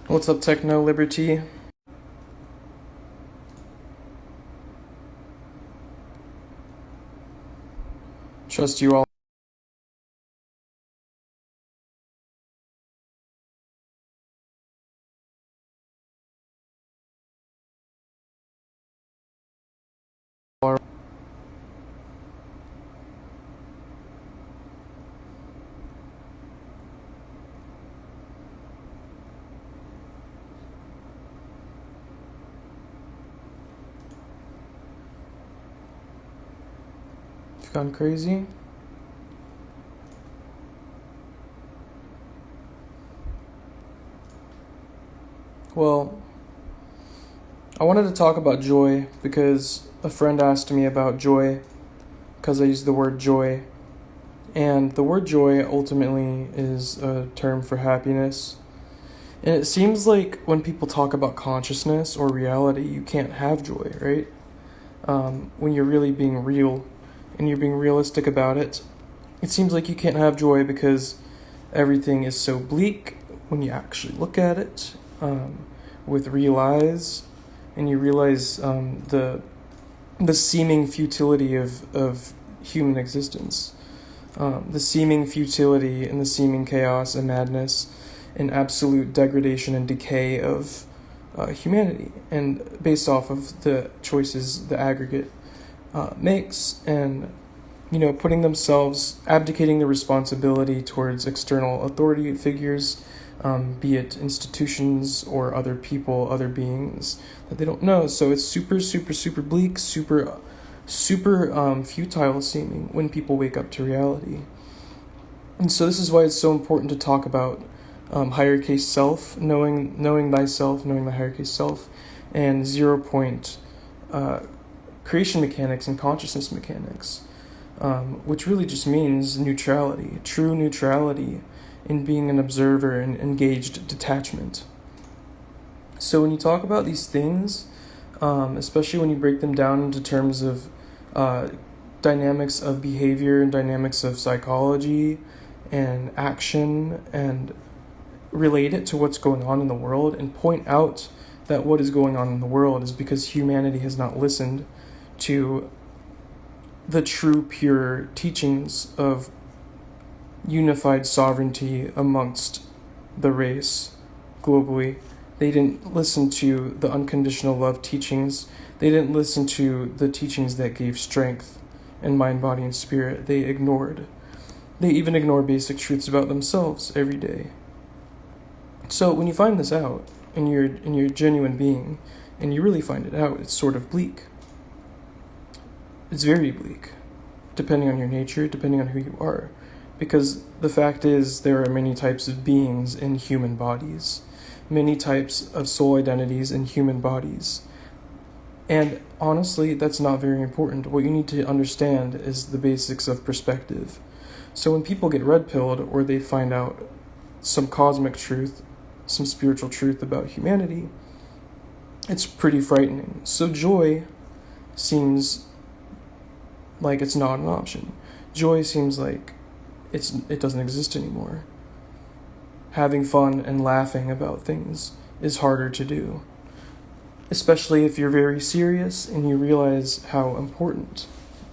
What's up, Techno Liberty? Trust you all are. You've gone crazy? Well, I wanted to talk about joy because a friend asked me about joy because I used the word joy. And the word joy ultimately is a term for happiness. And it seems like when people talk about consciousness or reality, you can't have joy, right? When you're really being real and you're being realistic about it, it seems like you can't have joy because everything is so bleak when you actually look at it with real eyes, and you realize the seeming futility of human existence, the seeming futility and the seeming chaos and madness and absolute degradation and decay of humanity, and based off of the choices the aggregate makes, and putting themselves, abdicating the responsibility towards external authority figures, be it institutions or other people, other beings that they don't know. So it's super, super, super bleak, super futile seeming when people wake up to reality. And so this is why it's so important to talk about higher case self, knowing thyself, knowing the higher case self, and 0 point creation mechanics and consciousness mechanics, which really just means neutrality, true neutrality in being an observer and engaged detachment. So when you talk about these things, especially when you break them down into terms of dynamics of behavior and dynamics of psychology and action, and relate it to what's going on in the world, and point out that what is going on in the world is because humanity has not listened to the true, pure teachings of unified sovereignty amongst the race globally. They didn't listen to the unconditional love teachings. They didn't listen to the teachings that gave strength in mind, body, and spirit. They even ignore basic truths about themselves every day. So when you find this out, and you're a genuine being, and you really find it out, it's sort of bleak. It's very bleak, depending on your nature, depending on who you are. Because the fact is, there are many types of beings in human bodies, many types of soul identities in human bodies. And honestly, that's not very important. What you need to understand is the basics of perspective. So when people get red-pilled, or they find out some cosmic truth, some spiritual truth about humanity, it's pretty frightening. So joy seems like it's not an option. Joy seems like it doesn't exist anymore. Having fun and laughing about things is harder to do, especially if you're very serious and you realize how important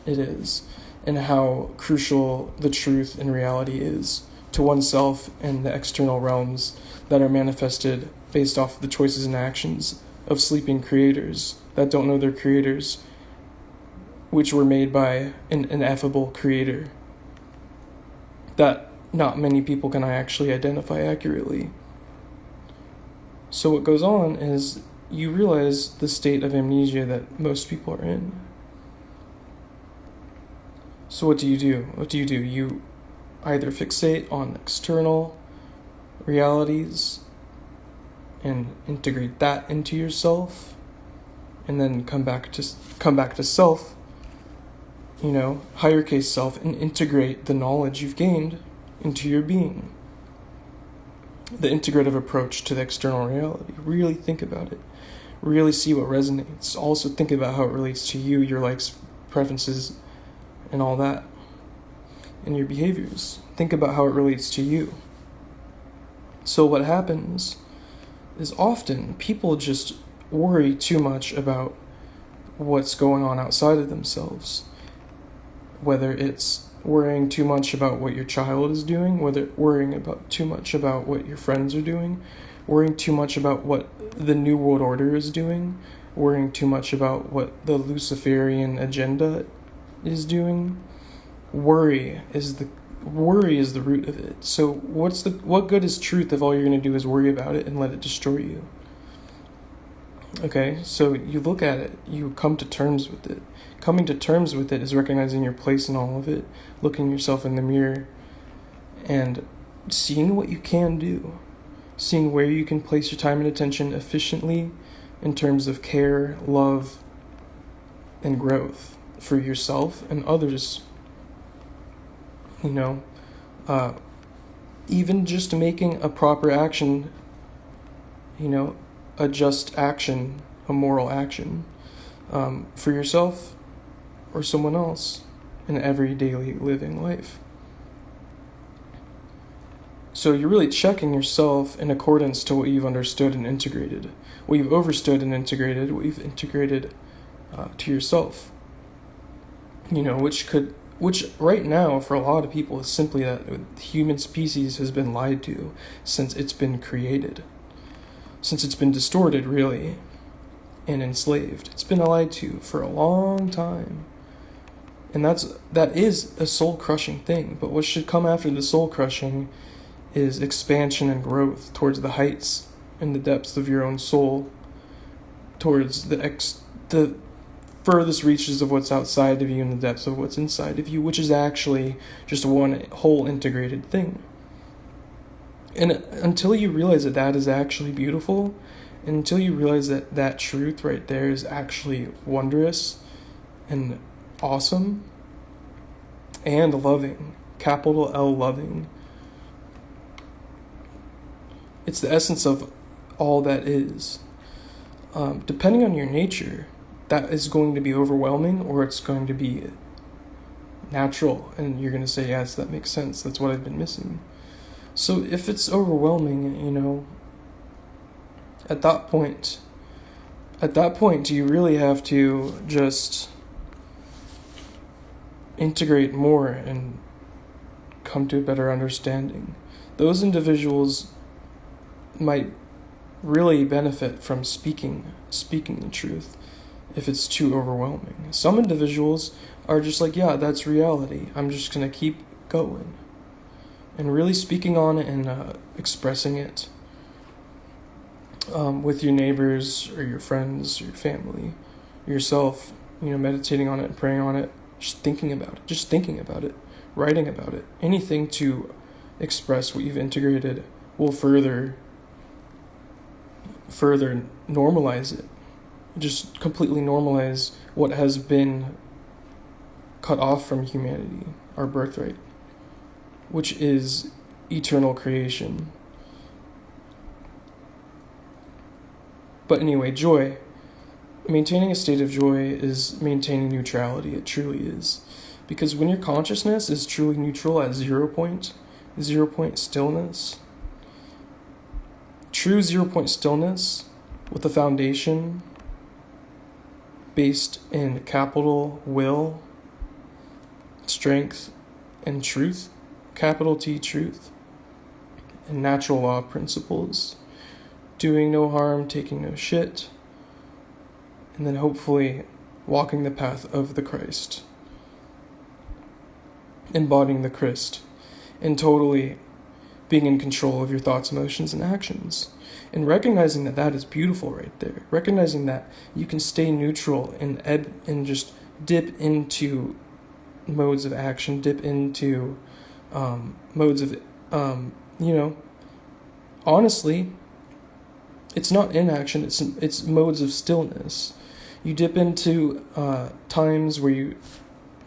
it is and how crucial the truth and reality is to oneself and the external realms that are manifested based off of the choices and actions of sleeping creators that don't know their creators, which were made by an ineffable creator that not many people can actually identify accurately. So what goes on is you realize the state of amnesia that most people are in. So what do you do? You either fixate on external realities and integrate that into yourself, and then come back to self, higher case self, and integrate the knowledge you've gained into your being. The integrative approach to the external reality. Really think about it. Really see what resonates. Also think about how it relates to you, your likes, preferences, and all that, and your behaviors. Think about how it relates to you. So what happens is often people just worry too much about what's going on outside of themselves. Whether it's worrying too much about what your child is doing, whether worrying about too much about what your friends are doing, worrying too much about what the New World Order is doing, worrying too much about what the Luciferian agenda is doing. Worry is the root of it. So what good is truth if all you're going to do is worry about it and let it destroy you? Okay, so you look at it, you come to terms with it. Coming to terms with it is recognizing your place in all of it, looking yourself in the mirror, and seeing what you can do, seeing where you can place your time and attention efficiently in terms of care, love, and growth for yourself and others. Even just making a proper action, a just action, a moral action, for yourself or someone else in every daily living life. So you're really checking yourself in accordance to what you've understood and integrated, what you've overstood and integrated, what you've integrated to yourself. Which right now for a lot of people is simply that the human species has been lied to since it's been created. Since it's been distorted, really, and enslaved. It's been lied to for a long time. And that is a soul-crushing thing. But what should come after the soul-crushing is expansion and growth towards the heights and the depths of your own soul, towards the furthest reaches of what's outside of you and the depths of what's inside of you, which is actually just one whole integrated thing. And until you realize that is actually beautiful, and until you realize that truth right there is actually wondrous and awesome and loving, capital L loving, it's the essence of all that is. Depending on your nature, that is going to be overwhelming or it's going to be natural, and you're going to say, yes, that makes sense, that's what I've been missing. So if it's overwhelming, at that point, you really have to just integrate more and come to a better understanding. Those individuals might really benefit from speaking the truth if it's too overwhelming. Some individuals are just like, yeah, that's reality, I'm just going to keep going. And really speaking on it and expressing it with your neighbors or your friends or your family, yourself, meditating on it and praying on it, just thinking about it, writing about it. Anything to express what you've integrated will further normalize it. Just completely normalize what has been cut off from humanity, our birthright, which is eternal creation. But anyway, joy. Maintaining a state of joy is maintaining neutrality. It truly is. Because when your consciousness is truly neutral at 0 point stillness, true 0 point stillness with a foundation based in capital will, strength, and truth, capital T truth, and natural law principles, doing no harm, taking no shit, and then hopefully walking the path of the Christ, embodying the Christ, and totally being in control of your thoughts, emotions, and actions. And recognizing that is beautiful right there. Recognizing that you can stay neutral and ebb and just dip into modes of action, dip into modes of, honestly, it's not inaction, it's modes of stillness. You dip into times where you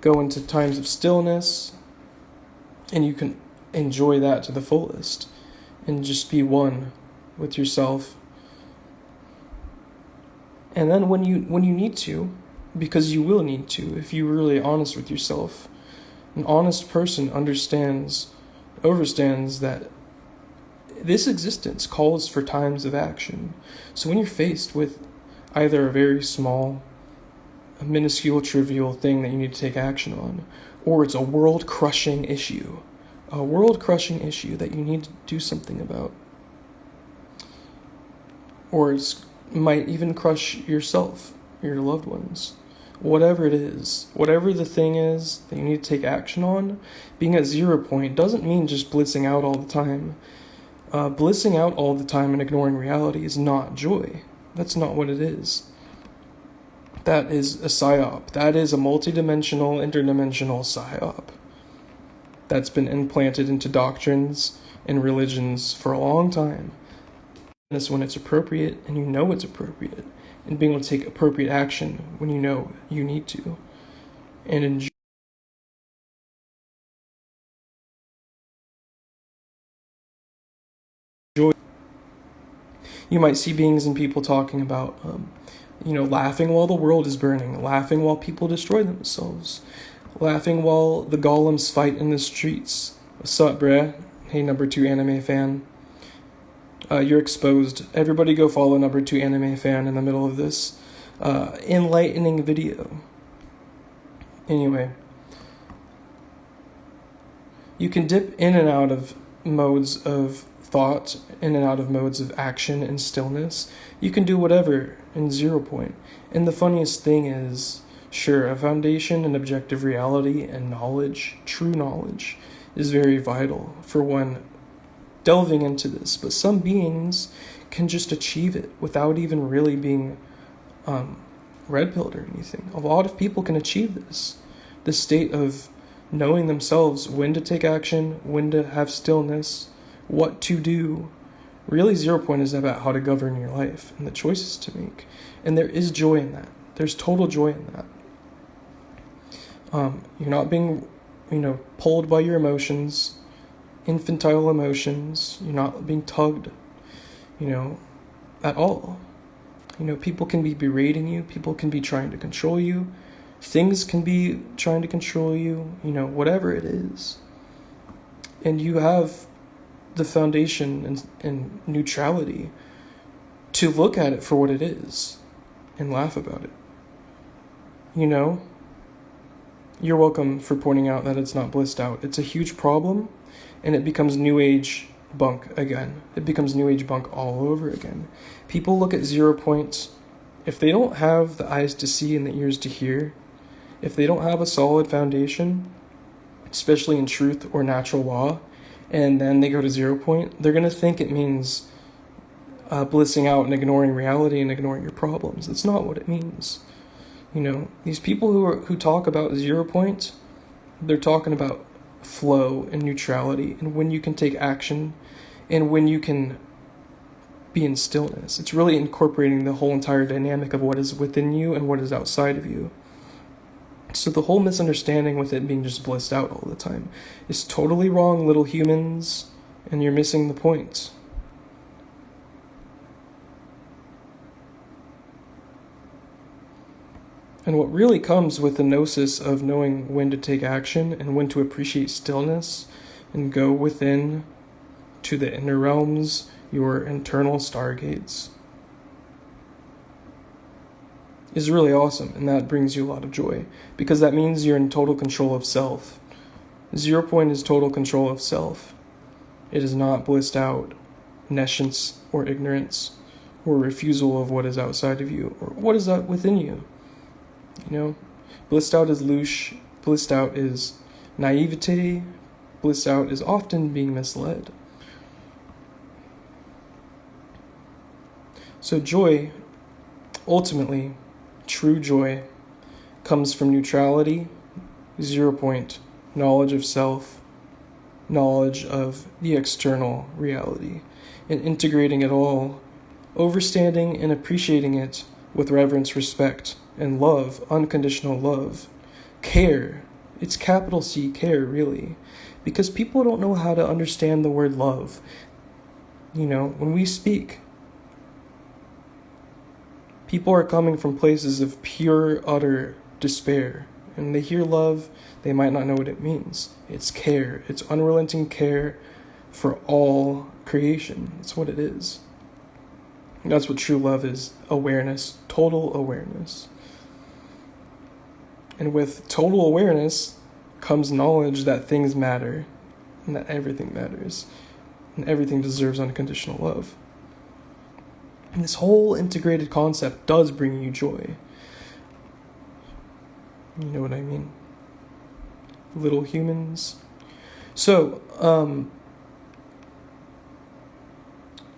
go into times of stillness, and you can enjoy that to the fullest and just be one with yourself. And then when you need to, because you will need to if you're really honest with yourself, an honest person understands that this existence calls for times of action. So when you're faced with either a very small, a minuscule, trivial thing that you need to take action on, or it's a world-crushing issue that you need to do something about, or it might even crush yourself, your loved ones. Whatever it is, whatever the thing is that you need to take action on, being at 0 point doesn't mean just blitzing out all the time. Blissing out all the time and ignoring reality is not joy. That's not what it is. That is a psyop. That is a multidimensional, interdimensional psyop that's been implanted into doctrines and religions for a long time. It's when it's appropriate and you know it's appropriate, and being able to take appropriate action when you know you need to, and enjoy. You might see beings and people talking about, laughing while the world is burning, laughing while people destroy themselves, laughing while the golems fight in the streets. What's up, bruh? Hey, number 2 anime fan. You're exposed. Everybody go follow number 2 anime fan in the middle of this enlightening video. Anyway, you can dip in and out of modes of thought, in and out of modes of action and stillness. You can do whatever in 0 point. And the funniest thing is, sure, a foundation in objective reality and knowledge, true knowledge, is very vital for one delving into this. But some beings can just achieve it without even really being red-pilled or anything. A lot of people can achieve this state of knowing themselves when to take action, when to have stillness, what to do. Really, 0 point is about how to govern your life and the choices to make. And there is joy in that. There's total joy in that. You're not being, pulled by your emotions, infantile emotions. You're not being tugged, at all. People can be berating you. People can be trying to control you. Things can be trying to control you, whatever it is. And you have the foundation and neutrality to look at it for what it is and laugh about it. You're welcome for pointing out that it's not blissed out. It's a huge problem, and it becomes New Age bunk again. It becomes New Age bunk all over again. People look at 0 points. If they don't have the eyes to see and the ears to hear, if they don't have a solid foundation, especially in truth or natural law, and then they go to 0 point, they're going to think it means blissing out and ignoring reality and ignoring your problems. That's not what it means. These people who talk about 0 point, they're talking about flow and neutrality and when you can take action and when you can be in stillness. It's really incorporating the whole entire dynamic of what is within you and what is outside of you. So the whole misunderstanding with it being just blissed out all the time is totally wrong, little humans, and you're missing the point. And what really comes with the gnosis of knowing when to take action and when to appreciate stillness and go within to the inner realms, your internal stargates, is really awesome, and that brings you a lot of joy, because that means you're in total control of self. 0 point is total control of self. It is not blissed out nescience or ignorance or refusal of what is outside of you or what is within you. Blissed out is louche, blissed out is naivete, blissed out is often being misled. So joy, ultimately, true joy, comes from neutrality, 0 point, knowledge of self, knowledge of the external reality, and integrating it all, overstanding and appreciating it with reverence, respect, and love, unconditional love, care. It's capital C, care, really, because people don't know how to understand the word love. When we speak, people are coming from places of pure, utter despair, and they hear love, they might not know what it means. It's care. It's unrelenting care for all creation. That's what it is. That's what true love is. Awareness, total awareness. And with total awareness comes knowledge that things matter and that everything matters and everything deserves unconditional love. And this whole integrated concept does bring you joy. You know what I mean? Little humans. So,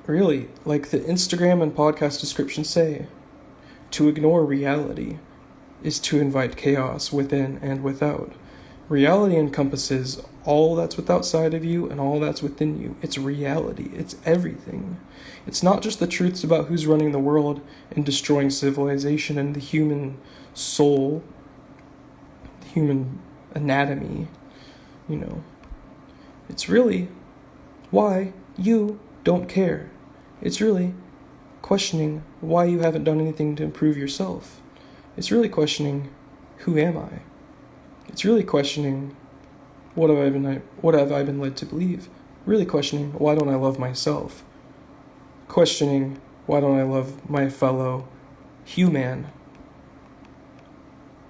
really, like the Instagram and podcast descriptions say, to ignore reality is to invite chaos within and without. Reality encompasses all that's outside of you and all that's within you. It's reality. It's everything. It's not just the truths about who's running the world and destroying civilization and the human soul, the human anatomy, It's really why you don't care. It's really questioning why you haven't done anything to improve yourself. It's really questioning, who am I? It's really questioning, what have I been led to believe? Really questioning, why don't I love myself? Questioning, why don't I love my fellow human?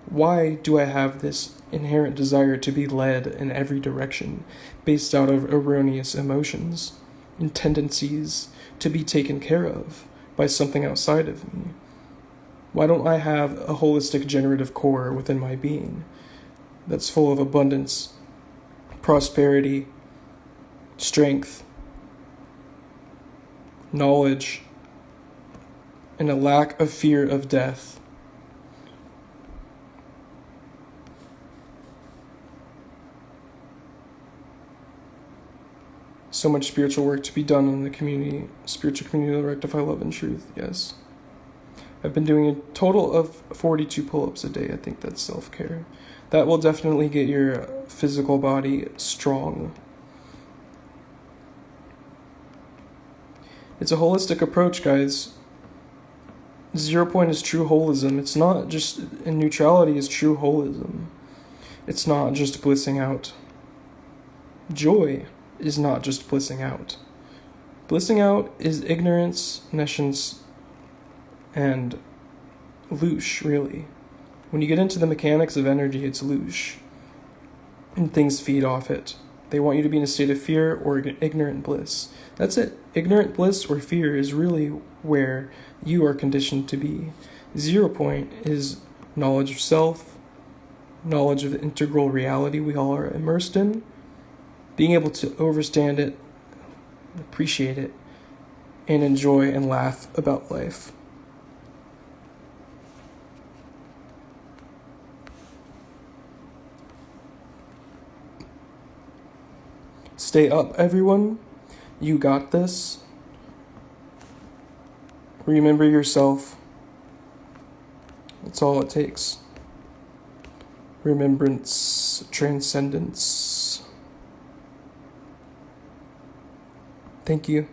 Why do I have this inherent desire to be led in every direction based out of erroneous emotions and tendencies to be taken care of by something outside of me? Why don't I have a holistic generative core within my being that's full of abundance, prosperity, strength, knowledge, and a lack of fear of death? So much spiritual work to be done in the community, spiritual community to rectify love and truth, yes. I've been doing a total of 42 pull-ups a day. I think that's self-care. That will definitely get your physical body strong. It's a holistic approach, guys. 0 point is true holism. It's not just, and neutrality is true holism. It's not just blissing out. Joy is not just blissing out. Blissing out is ignorance, nescience, and louche, really. When you get into the mechanics of energy, it's louche. And things feed off it. They want you to be in a state of fear or ignorant bliss. That's it. Ignorant bliss or fear is really where you are conditioned to be. 0 point is knowledge of self, knowledge of the integral reality we all are immersed in, being able to understand it, appreciate it, and enjoy and laugh about life. Stay up, everyone. You got this. Remember yourself. That's all it takes. Remembrance, transcendence. Thank you.